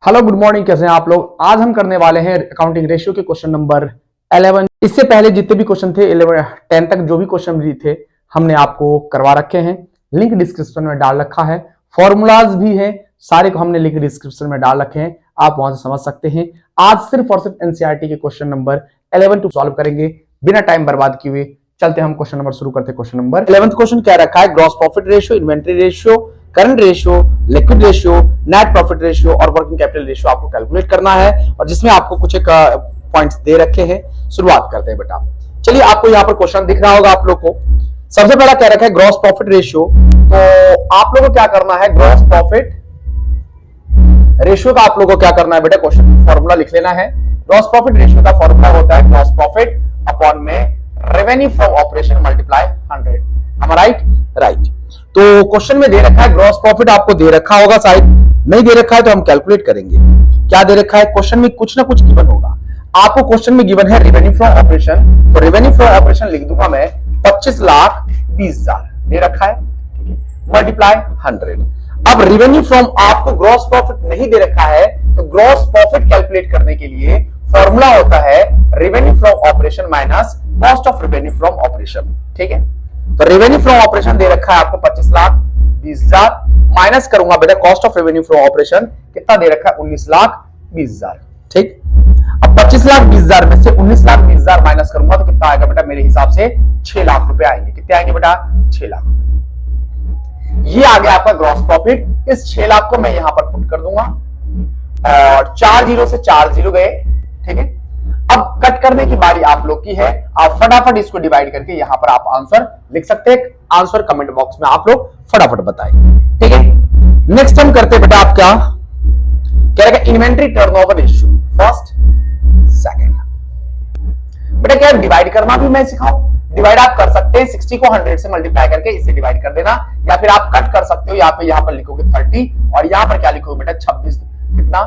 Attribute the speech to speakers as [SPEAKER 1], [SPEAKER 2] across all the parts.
[SPEAKER 1] Hello good morning, कैसे हैं आप लोग। आज हम करने वाले हैं अकाउंटिंग रेशियो के क्वेश्चन नंबर 11। इससे पहले जितने भी क्वेश्चन थे 11 10 तक जो भी क्वेश्चन भी थे हमने आपको करवा रखे हैं। लिंक डिस्क्रिप्शन में डाल रखा है, फॉर्मूलाज भी है, सारे को हमने लिंक डिस्क्रिप्शन में डाल रखे हैं, आप वहां से समझ सकते हैं। आज सिर्फ और सिर्फ एनसीईआरटी के क्वेश्चन नंबर 11 टू सॉल्व करेंगे बिना टाइम बर्बाद किए हुए। चलते हैं हम क्वेश्चन नंबर शुरू करते हैं। क्वेश्चन नंबर 11 क्वेश्चन क्या रखा है, gross profit ratio, inventory ratio, current ratio, liquid ratio, net profit ratio और वर्किंग कैपिटल रेशियो आपको कैलकुलेट करना है, और जिसमें आपको कुछ एक पॉइंट्स दे रखे हैं। शुरुआत करते हैं बेटा। चलिए, आपको यहाँ पर क्वेश्चन दिख रहा होगा आप लोग को। सबसे पहला क्या रखा है, ग्रॉस प्रॉफिट रेशियो। तो आप लोगों को क्या करना है, ग्रॉस प्रॉफिट रेशियो का आप लोगों को क्या करना है बेटा, क्वेश्चन फॉर्मूला लिख लेना है। ग्रॉस प्रॉफिट रेशियो का फॉर्मूला होता है ग्रॉस प्रॉफिट अपॉन में revenue from operation multiply 100। am I right? Right. तो क्वेश्चन में दे रखा है ग्रॉस प्रॉफिट, आपको दे रखा होगा, शायद नहीं दे रखा है तो हम कैलकुलेट करेंगे। क्या दे रखा है, क्वेश्चन में कुछ ना कुछ गिवन होगा। आपको क्वेश्चन में गिवन है रेवेन्यू फ्रॉम ऑपरेशन, तो रेवेन्यू फ्रॉम ऑपरेशन लिख दूंगा मैं 25,20,000 दे रखा है, मल्टीप्लाई 100। अब रेवेन्यू फ्रॉम, आपको ग्रॉस प्रॉफिट नहीं दे रखा है, तो ग्रॉस प्रॉफिट कैलकुलेट करने के लिए फॉर्मूला होता है revenue from operation minus cost of revenue from operation. ठीक है, तो रेवेन्यू फ्रॉम ऑपरेशन दे रखा है आपको 25,20,000, माइनस करूंगा बेटा cost of revenue from operation, कितना दे रखा है 19,20,000। ठीक, अब 25,20,000 में से 19,20,000 माइनस करूंगा तो कितना आएगा बेटा, मेरे हिसाब से 6 लाख रुपए आएंगे। कितने आएंगे बेटा, 6 लाख। ये आ गया आपका ग्रॉस प्रॉफिट। इस 6 लाख को मैं यहां पर पुट कर दूंगा और 4 जीरो से 4 जीरो गए। ठीक है, अब कट करने की बारी आप लोग की है। आप फटाफट इसको डिवाइड करके यहां पर आप आंसर लिख सकते हैं। आंसर कमेंट बॉक्स में आप लोग फटाफट बताएं। ठीक है, नेक्स्ट हम करते हैं बेटा, आप क्या कह रहे हैं, inventory turnover ratio first second. बेटा क्या डिवाइड करना भी मैं सिखाऊं? डिवाइड आप कर सकते हैं, 60 को 100 से मल्टीप्लाई करके इसे डिवाइड कर देना, या फिर आप कट कर सकते हो। यहां पर लिखोगे 30 और यहां पर क्या लिखोगे बेटा 26, कितना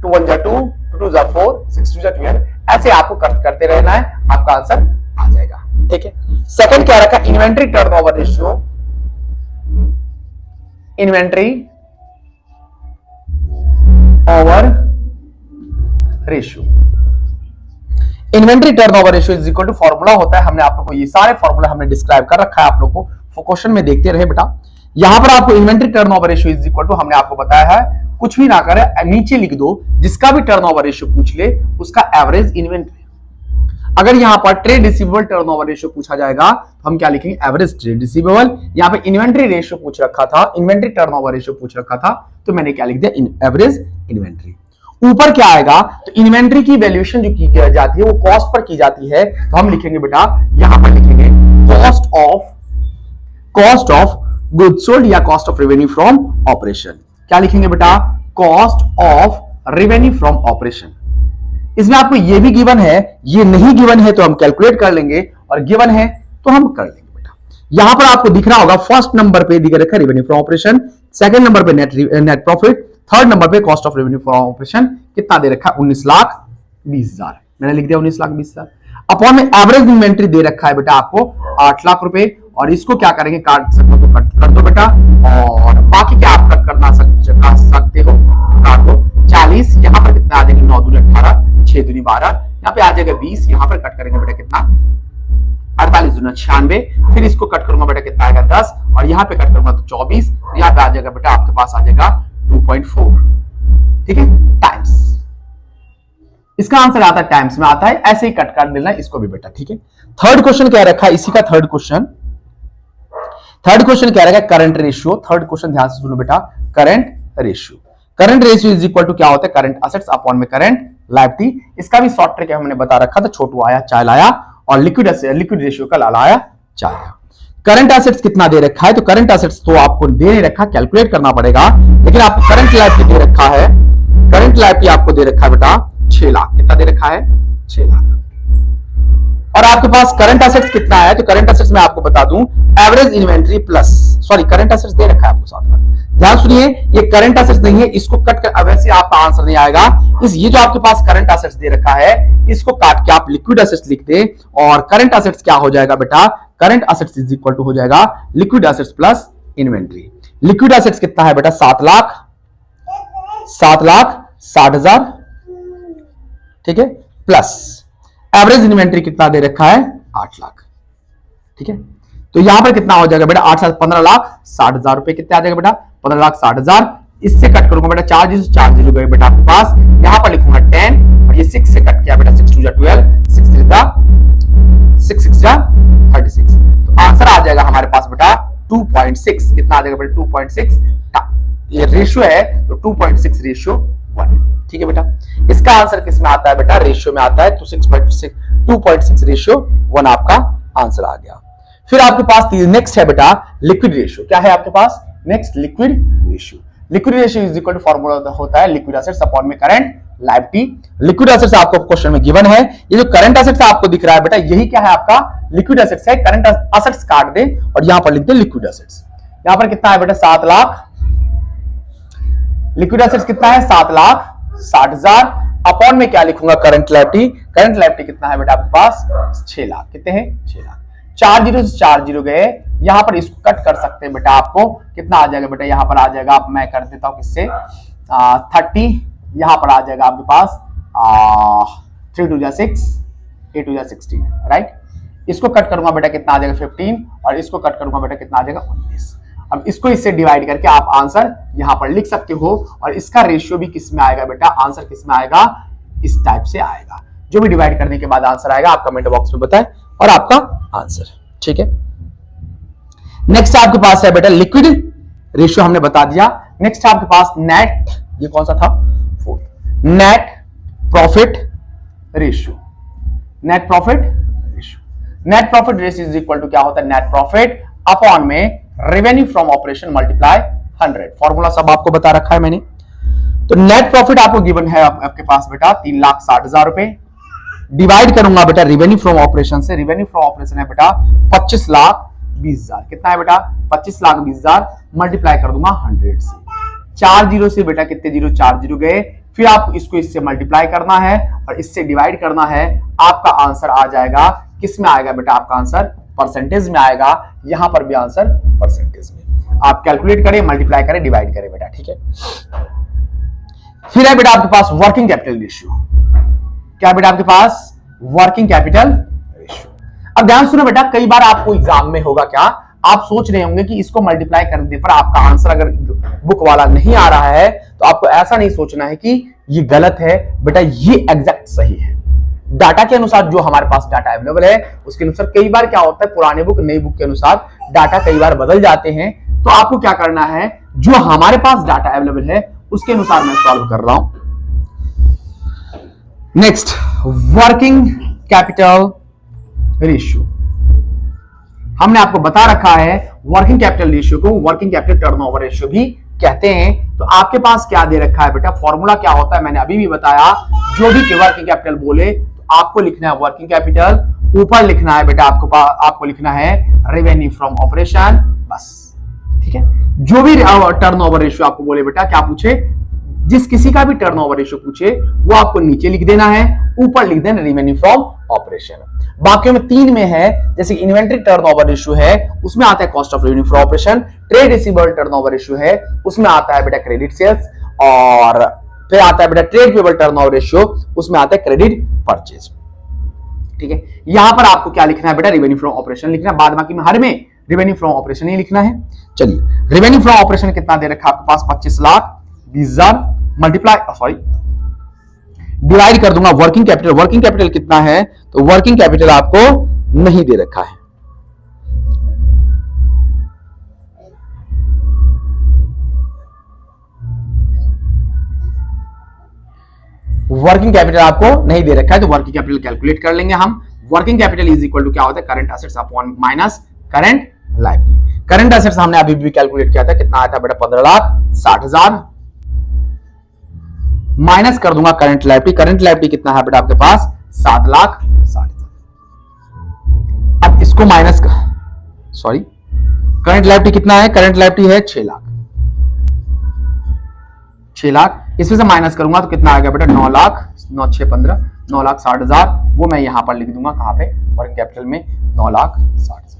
[SPEAKER 1] 2 1 जा 2 2 जा 4 6 2 जा 12। ऐसे आपको करते रहना है, आपका आंसर आ जाएगा। ठीक है, सेकंड क्या रखा, inventory turnover ratio, inventory over ratio. Inventory turnover ratio is equal to, formula होता है, हमने आप लोग को ये सारे फॉर्मूला हमने डिस्क्राइब कर रखा है, आप लोग को क्वेश्चन में देखते रहे बेटा। यहां पर आपको inventory turnover ratio is equal to, हमने आपको बताया है कुछ भी ना करे, नीचे लिख दो, जिसका भी टर्नओवर रेशियो पूछ ले उसका एवरेज इन्वेंट्री। अगर यहां पर ट्रेड रिसीवेबल टर्नओवर रेशियो पूछा जाएगा तो हम क्या लिखेंगे, एवरेज ट्रेड रिसीवेबल। यहां पे इन्वेंट्री रेशियो पूछ रखा था, इन्वेंट्री टर्नओवर रेशियो पूछ रखा था, तो मैंने क्या लिख दिया, एवरेज इन्वेंट्री। ऊपर क्या आएगा, तो इन्वेंट्री की वैल्यूएशन जो की जाती है वो कॉस्ट पर की जाती है, तो हम लिखेंगे बेटा, यहां पर लिखेंगे कॉस्ट ऑफ गुड्स सोल्ड या cost of revenue from operation. क्या लिखेंगे बेटा, cost of revenue from operation. इसमें आपको ये भी गिवन है, ये नहीं गिवन है तो हम कैलकुलेट कर लेंगे, और गिवन है तो हम कर लेंगे बेटा। यहां पर आपको दिख रहा होगा, फर्स्ट नंबर पे दिख रखा है revenue from operation, second number पे नेट प्रॉफिट, थर्ड नंबर पे cost of revenue from operation. कितना दे रखा है, 19,20,000, मैंने लिख दिया 19,20,000। अपॉन में एवरेज इन्वेंट्री दे रखा है बेटा आपको 8 लाख रुपए, और इसको क्या करेंगे, काट सकते हो तो कट कर दो बेटा, और बाकी क्या आप कट करना सकते हो, काट दो 40। यहां पर कितना आ जाएगा, 9 दूनी 18, 6 दूनी 12, यहां पे आ जाएगा 20। यहां पर कट करेंगे बेटा कितना, 48 दूना 96, फिर इसको कट करूंगा बेटा कितना आएगा 10, और यहां पे कट करूंगा तो 24, यहां पे आ जाएगा बेटा आपके पास आ जाएगा 2.4। ठीक है, टाइम्स, इसका आंसर आता है टाइम्स में आता है, ऐसे ही कट कर देना इसको भी बेटा। ठीक है, थर्ड क्वेश्चन क्या रखा है, इसी का थर्ड क्वेश्चन क्या रखा है, करंट रेशियो। थर्ड क्वेश्चन ध्यान से सुनो बेटा, current ratio. Current ratio is equal to क्या होता है, करंट असेट्स अपॉन में करंट लायबिलिटी। इसका भी शॉर्ट ट्रिक हमने बता रखा था, छोटू आया चाय लाया, और लिक्विड रेशियो का लाल आया चाय। करंट एसेट्स कितना दे रखा है, तो करंट एसेट्स तो आपको दे नहीं रखा, कैलकुलेट करना पड़ेगा, लेकिन आपको करंट लायबिलिटी दे रखा है, करंट लायबिलिटी आपको दे रखा है बेटा 6 लाख। कितना दे रखा है, 6 लाख। और आपके पास करंट एसेट्स कितना है, तो करंट एसेट्स में आपको बता दूं, average inventory plus, sorry current assets दे रखा है आपको साथ में, ध्यान सुनिए, ये करंट एसेट्स नहीं है, इसको कट कर वैसे आपका आंसर नहीं आएगा। ये जो आपके पास करंट एसेट्स दे रखा है, इसको काट के आप लिक्विड एसेट्स लिख दे, और करंट एसेट्स क्या हो जाएगा बेटा, current assets is equal to हो जाएगा liquid assets plus inventory. Liquid assets कितना है बेटा, 7 लाख, 7,60,000, ठीक है, प्लस एवरेज इन्वेंट्री कितना दे रखा है 8 लाख, ठीक है। तो यहां पर कितना हो जाएगा बेटा 15,60,000 रुपए कितने आ जाएगा बेटा 15,60,000। इससे कट करूंगा बेटा 4 गए बेटा आपके पास, यहां पर लिखूंगा 10 और ये 6 से कट किया बेटा 6 2 12 6 3 6 6 36। तो आंसर आ जाएगा हमारे पास बेटा 2.6। कितना आ जाएगा बेटा 2.6। ये रेशियो है तो 2.6 रेशियो 1, ठीक है बेटा। इसका आंसर किस में आता है बेटा रेशियो में आता है, तो 2.6 रेशियो 1 आपका आंसर आ गया। फिर आपके पास नेक्स्ट है बेटा लिक्विड रेशियो। क्या है आपके पास next liquid ratio. Liquid ratio is equal to formula होता है लिक्विड एसेट्स अपॉन में करंट लायबिलिटी। लिक्विड एसेट्स आपको क्वेश्चन में गिवन है, ये जो करंट एसेट्स आपको दिख रहा है बेटा यही क्या है आपका लिक्विड एसेट्स है। करंट एसेट्स काट दे और यहां पर लिख दे लिक्विड एसेट्स। यहां पर कितना है बेटा 7 लाख, लिक्विड एसेट्स कितना है 7,60,000 अपॉन में क्या लिखूंगा करंट लायबिलिटी। करंट लायबिलिटी कितना है बेटा आपके पास 6 लाख। कितने हैं 6 लाख। 4 जीरो से 4 जीरो गए, यहां पर इसको कट कर सकते हैं बेटा, आपको कितना आ जाएगा बेटा यहां पर आ जाएगा, आप मैं कर देता हूं किससे 30, यहां पर आ जाएगा आपके पास 3 2 6 8 2 16, राइट। इसको कट करूंगा बेटा कितना आ जाएगा 15 और इसको कट करूंगा बेटा कितना आ जाएगा 19। अब इसको इससे डिवाइड करके आप आंसर यहां पर लिख सकते हो और इसका रेशियो भी किस में आएगा बेटा, आंसर किस में आएगा इस टाइप से आएगा। जो भी डिवाइड करने के बाद आंसर आएगा आप कमेंट बॉक्स में बताएं और आपका आंसर, ठीक है। नेक्स्ट आपके पास है बेटा लिक्विड रेशियो हमने बता दिया। नेक्स्ट आपके पास नेट, ये कौन सा था 4th, net profit ratio. Net profit ratio, net profit ratio is equal to क्या होता है नेट प्रॉफिट अपॉन में revenue from operation multiply 100। Formula सब आपको बता रखा है मैंने। तो नेट प्रॉफिट आपको गिवन है आपके पास बेटा 3,60,000 रुपए, डिवाइड करूंगा बेटा रेवेन्यू फ्रॉम ऑपरेशन से। रेवेन्यू फ्रॉम ऑपरेशन है बेटा 25,20,000। कितना है बेटा 25,20,000 मल्टीप्लाई कर दूंगा 100 से। 4 जीरो से बेटा कितने जीरो 4 जीरो गए, फिर आप इसको इससे मल्टीप्लाई करना है और इससे डिवाइड करना है। आपका आंसर आ जाएगा किस में आएगा बेटा, आपका आंसर परसेंटेज में आएगा। यहां पर भी आंसर परसेंटेज में। आप कैलकुलेट करें, मल्टीप्लाई करें, डिवाइड करें बेटा, ठीक है। फिर है बेटा आपके पास वर्किंग कैपिटल रेशियो। क्या बेटा आपके पास वर्किंग कैपिटल रेशियो। अब ध्यान सुनो बेटा, कई बार आपको एग्जाम में होगा क्या, आप सोच रहे होंगे कि इसको मल्टीप्लाई करने पर आपका आंसर अगर बुक वाला नहीं आ रहा है तो आपको ऐसा नहीं सोचना है कि ये गलत है बेटा, ये एग्जैक्ट सही है। डाटा के अनुसार जो हमारे पास डाटा अवेलेबल है उसके अनुसार कई बार क्या होता है पुराने बुक नई बुक के अनुसार डाटा कई बार बदल जाते हैं। तो आपको क्या करना है, जो हमारे पास डाटा अवेलेबल है उसके अनुसार मैं सॉल्व कर रहा हूं। नेक्स्ट वर्किंग कैपिटल रेशियो, हमने आपको बता रखा है वर्किंग कैपिटल रेशियो को वर्किंग कैपिटल टर्नओवर रेशियो भी कहते हैं। तो आपके पास क्या दे रखा है बेटा, फॉर्मूला क्या होता है मैंने अभी भी बताया। जो भी वर्किंग कैपिटल बोले तो आपको लिखना है वर्किंग कैपिटल, ऊपर लिखना है बेटा आपको लिखना है रेवेन्यू फ्रॉम ऑपरेशन, बस, ठीक है। जो भी टर्नओवर रेशियो आपको बोले बेटा, क्या पूछे, जिस किसी का भी टर्नओवर रेशियो पूछे वो आपको नीचे लिख देना है, ऊपर लिख देना रेवेन्यू फ्रॉम ऑपरेशन। बाकी में 3 में है, जैसे इन्वेंट्री टर्नओवर रेशियो है उसमें आता है cost of revenue from operation. Trade receivable turnover ratio है उसमें आता है बेटा क्रेडिट सेल्स, और फिर आता है बेटा ट्रेड पेबल टर्नओवर रेशियो उसमें आता है क्रेडिट परचेज, ठीक है। यहां पर आपको क्या लिखना है बेटा, रेवेन्यू फ्रॉम ऑपरेशन लिखना है, बाद बाकी में हर में रेवेन्यू फ्रॉम ऑपरेशन ही लिखना है। चलिए रेवेन्यू फ्रॉम ऑपरेशन कितना दे रखा है आपके पास 25,20,000 मल्टीप्लाई डिवाइड कर दूंगा वर्किंग कैपिटल। वर्किंग कैपिटल कितना है, तो वर्किंग कैपिटल आपको नहीं दे रखा है। वर्किंग कैपिटल आपको नहीं दे रखा है तो वर्किंग कैपिटल कैलकुलेट कर लेंगे हम। Working capital is equal to क्या होता है, current assets upon minus current liability. Current assets हमने अभी भी कैलकुलेट किया था, कितना आया था बेटा 15,60,000 माइनस कर दूंगा करंट लायबिलिटी। करंट लायबिलिटी कितना है बेटा आपके पास 7,60,000। अब इसको माइनस कर, सॉरी करंट लायबिलिटी कितना है, करंट लायबिलिटी है 6 लाख। 6 लाख इसमें से माइनस करूंगा तो कितना आ गया बेटा 9 लाख, 9 6 15 9,60,000। वो मैं यहां पर लिख दूंगा कहां पे, वर्किंग कैपिटल में 9,60,000,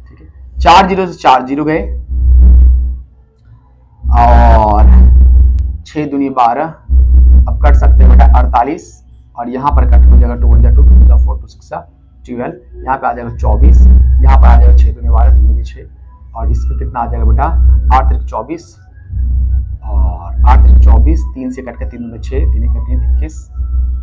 [SPEAKER 1] ठीक है। 4 जीरो से 4 जीरो गए और 6 दूनी 12, अब कट सकते हैं बेटा 48, और यहाँ पर कट हो जाएगा 2 1 2 2 4 2 6 12, यहाँ पे आ जाएगा 24, यहाँ पर आ जाएगा 6 दूनी 12 3 6, और इसमें कितना आ जाएगा बेटा 8 3 24, और 8 3 24, 3 से कट के 3 दूनी 6, 3 का 3 21,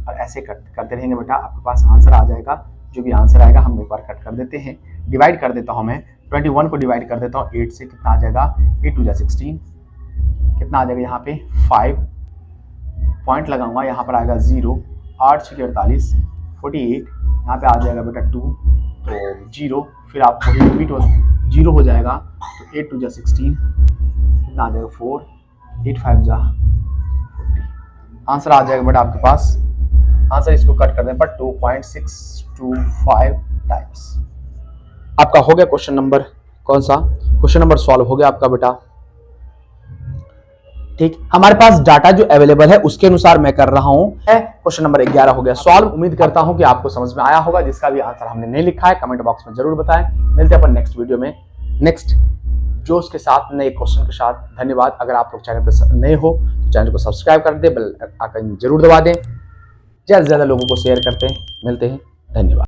[SPEAKER 1] और ऐसे करते रहेंगे बेटा, आपके पास आंसर आ जाएगा। जो भी आंसर आएगा हम एक बार कट कर देते हैं, डिवाइड कर देता हूं मैं, 21 को डिवाइड कर देता हूं 8 से, कितना आ जाएगा 8 2 16, कितना आ जाएगा यहाँ पे 5, पॉइंट लगाऊंगा, यहाँ पर आएगा 0, 8 6 48, 48, यहाँ पे आ जाएगा बेटा 2, तो 0, फिर आपको रिपीट 0 हो जाएगा, तो 8 2 16, कितना आ जाएगा 4, 8 5 40, आंसर आ जाएगा बेटा आपके पास। आंसर इसको कट कर दें पर 2.625 टाइम्स। आपका हो गया क्वेश्चन नंबर, कौन सा क्वेश्चन नंबर सॉल्व हो गया आपका बेटा। ठीक, हमारे पास डाटा जो अवेलेबल है उसके अनुसार मैं कर रहा हूं। क्वेश्चन नंबर 11 हो गया सॉल्व। उम्मीद करता हूं कि आपको समझ में आया होगा। जिसका भी आंसर हमने नहीं लिखा है कमेंट बॉक्स में जरूर बताएं। मिलते हैं अपन नेक्स्ट वीडियो में नेक्स्ट जोश के साथ, नए क्वेश्चन के साथ। धन्यवाद। अगर आप लोग चैनल पर नए हो तो चैनल को सब्सक्राइब कर दे, बेल आइकन जरूर दबा दें, ज्यादा से ज्यादा लोगों को शेयर करते हैं। मिलते हैं, धन्यवाद।